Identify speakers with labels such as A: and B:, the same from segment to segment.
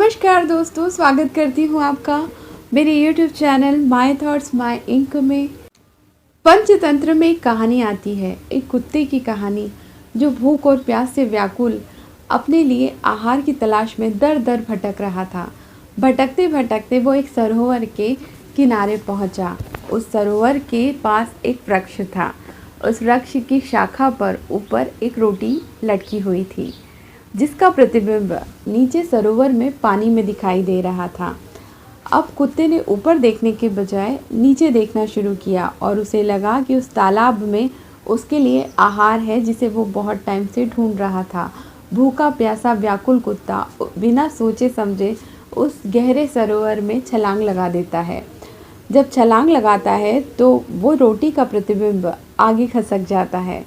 A: नमस्कार दोस्तों, स्वागत करती हूँ आपका मेरे YouTube channel my thoughts my ink में। पंचतंत्र में एक कहानी आती है, एक कुत्ते की कहानी जो भूख और प्यास से व्याकुल अपने लिए आहार की तलाश में दर दर भटक रहा था। भटकते भटकते वो एक सरोवर के किनारे पहुंचा। उस सरोवर के पास एक वृक्ष था। उस वृक्ष की शाखा पर ऊपर एक रोटी लटकी हुई थी, जिसका प्रतिबिंब नीचे सरोवर में पानी में दिखाई दे रहा था। अब कुत्ते ने ऊपर देखने के बजाय नीचे देखना शुरू किया और उसे लगा कि उस तालाब में उसके लिए आहार है, जिसे वो बहुत टाइम से ढूंढ रहा था। भूखा प्यासा व्याकुल कुत्ता बिना सोचे समझे उस गहरे सरोवर में छलांग लगा देता है। जब छलांग लगाता है तो वो रोटी का प्रतिबिंब आगे खसक जाता है।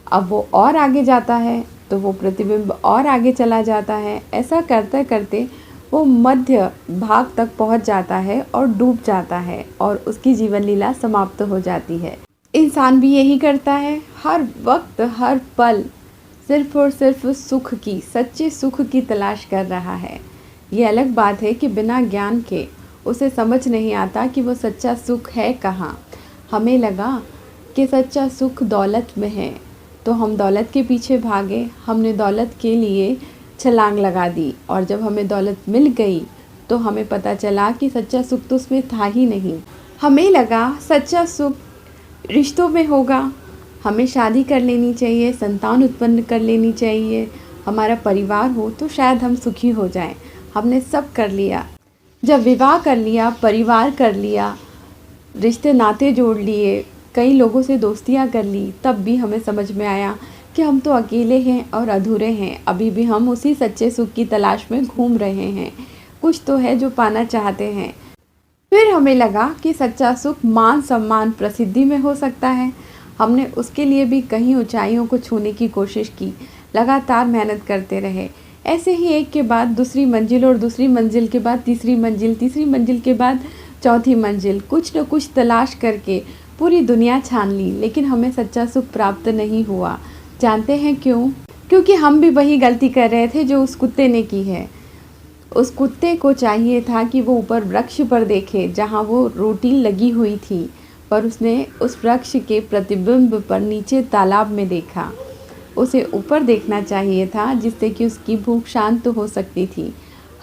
A: अब वो और आगे जाता है तो वो प्रतिबिंब और आगे चला जाता है। ऐसा करते करते वो मध्य भाग तक पहुंच जाता है और डूब जाता है और उसकी जीवन लीला समाप्त हो जाती है। इंसान भी यही करता है, हर वक्त हर पल सिर्फ और सिर्फ सुख की, सच्चे सुख की तलाश कर रहा है। ये अलग बात है कि बिना ज्ञान के उसे समझ नहीं आता कि वो सच्चा सुख है कहाँ। हमें लगा कि सच्चा सुख दौलत में है तो हम दौलत के पीछे भागे, हमने दौलत के लिए छलांग लगा दी और जब हमें दौलत मिल गई तो हमें पता चला कि सच्चा सुख तो उसमें था ही नहीं। हमें लगा सच्चा सुख रिश्तों में होगा, हमें शादी कर लेनी चाहिए, संतान उत्पन्न कर लेनी चाहिए, हमारा परिवार हो तो शायद हम सुखी हो जाएं। हमने सब कर लिया, जब विवाह कर लिया, परिवार कर लिया, रिश्ते नाते जोड़ लिए, कई लोगों से दोस्तियां कर ली, तब भी हमें समझ में आया कि हम तो अकेले हैं और अधूरे हैं। अभी भी हम उसी सच्चे सुख की तलाश में घूम रहे हैं। कुछ तो है जो पाना चाहते हैं। फिर हमें लगा कि सच्चा सुख मान सम्मान प्रसिद्धि में हो सकता है। हमने उसके लिए भी कई ऊंचाइयों को छूने की कोशिश की, लगातार मेहनत करते रहे। ऐसे ही एक के बाद दूसरी मंजिल और दूसरी मंजिल के बाद तीसरी मंजिल, तीसरी मंजिल के बाद चौथी मंजिल, कुछ न कुछ तलाश करके पूरी दुनिया छान ली, लेकिन हमें सच्चा सुख प्राप्त नहीं हुआ। जानते हैं क्यों? क्योंकि हम भी वही गलती कर रहे थे जो उस कुत्ते ने की है। उस कुत्ते को चाहिए था कि वो ऊपर वृक्ष पर देखे जहाँ वो रोटी लगी हुई थी, पर उसने उस वृक्ष के प्रतिबिंब पर नीचे तालाब में देखा। उसे ऊपर देखना चाहिए था जिससे कि उसकी भूख शांत हो सकती थी।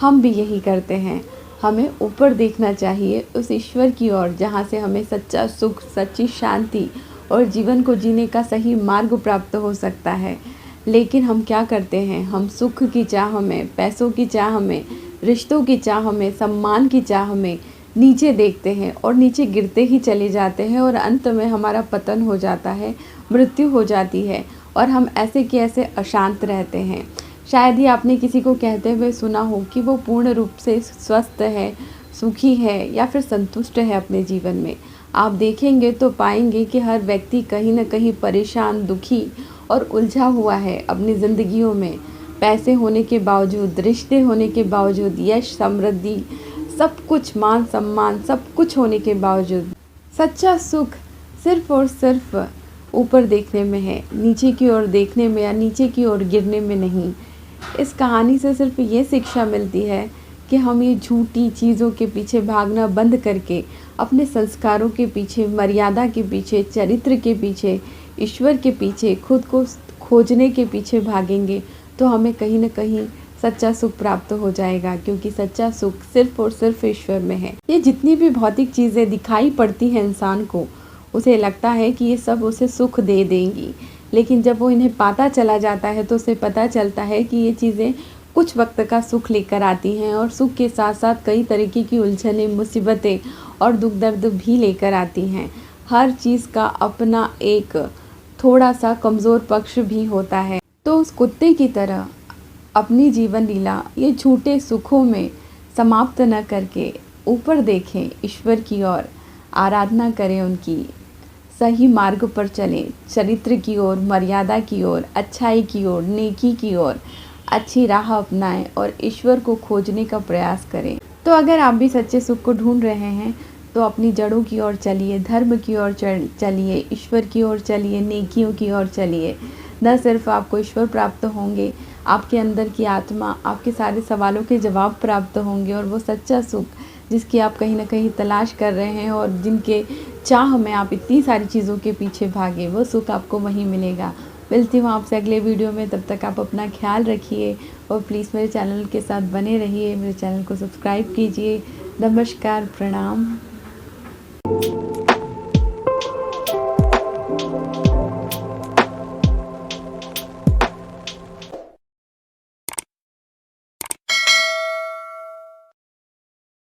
A: हम भी यही करते हैं, हमें ऊपर देखना चाहिए, उस ईश्वर की ओर जहाँ से हमें सच्चा सुख, सच्ची शांति और जीवन को जीने का सही मार्ग प्राप्त हो सकता है। लेकिन हम क्या करते हैं? हम सुख की चाह में, पैसों की चाह में, रिश्तों की चाह में, सम्मान की चाह में नीचे देखते हैं और नीचे गिरते ही चले जाते हैं और अंत में हमारा पतन हो जाता है, मृत्यु हो जाती है और हम ऐसे के ऐसे अशांत रहते हैं। शायद ही आपने किसी को कहते हुए सुना हो कि वो पूर्ण रूप से स्वस्थ है, सुखी है या फिर संतुष्ट है अपने जीवन में। आप देखेंगे तो पाएंगे कि हर व्यक्ति कहीं न कहीं परेशान, दुखी और उलझा हुआ है अपनी ज़िंदगियों में। पैसे होने के बावजूद, रिश्ते होने के बावजूद, यश, समृद्धि, सब कुछ, मान सम्मान, सब कुछ होने के बावजूद सच्चा सुख सिर्फ और सिर्फ ऊपर देखने में है, नीचे की ओर देखने में या नीचे की ओर गिरने में नहीं। इस कहानी से सिर्फ ये शिक्षा मिलती है कि हम ये झूठी चीज़ों के पीछे भागना बंद करके अपने संस्कारों के पीछे, मर्यादा के पीछे, चरित्र के पीछे, ईश्वर के पीछे, खुद को खोजने के पीछे भागेंगे तो हमें कहीं न कहीं सच्चा सुख प्राप्त हो जाएगा, क्योंकि सच्चा सुख सिर्फ और सिर्फ ईश्वर में है। ये जितनी भी भौतिक चीज़ें दिखाई पड़ती हैं इंसान को, उसे लगता है कि ये सब उसे सुख दे देंगी, लेकिन जब वो इन्हें पाता चला जाता है तो उसे पता चलता है कि ये चीज़ें कुछ वक्त का सुख लेकर आती हैं और सुख के साथ साथ कई तरीके की उलझनें, मुसीबतें और दुख दर्द भी लेकर आती हैं। हर चीज़ का अपना एक थोड़ा सा कमज़ोर पक्ष भी होता है। तो उस कुत्ते की तरह अपनी जीवन लीला ये झूठे सुखों में समाप्त न करके ऊपर देखें, ईश्वर की ओर आराधना करें, उनकी सही मार्ग पर चलें, चरित्र की ओर, मर्यादा की ओर, अच्छाई की ओर, नेकी की ओर अच्छी राह अपनाएं और ईश्वर को खोजने का प्रयास करें। तो अगर आप भी सच्चे सुख को ढूंढ रहे हैं तो अपनी जड़ों की ओर चलिए, धर्म की ओर चलिए, ईश्वर की ओर चलिए, नेकियों की ओर चलिए। न सिर्फ आपको ईश्वर प्राप्त होंगे, आपके अंदर की आत्मा, आपके सारे सवालों के जवाब प्राप्त होंगे और वो सच्चा सुख जिसकी आप कहीं ना कहीं तलाश कर रहे हैं और जिनके चाह में आप इतनी सारी चीज़ों के पीछे भागे, वो सुख आपको वहीं मिलेगा। मिलती हूँ आपसे अगले वीडियो में, तब तक आप अपना ख्याल रखिए और प्लीज़ मेरे चैनल के साथ बने रहिए, मेरे चैनल को सब्सक्राइब कीजिए। नमस्कार, प्रणाम।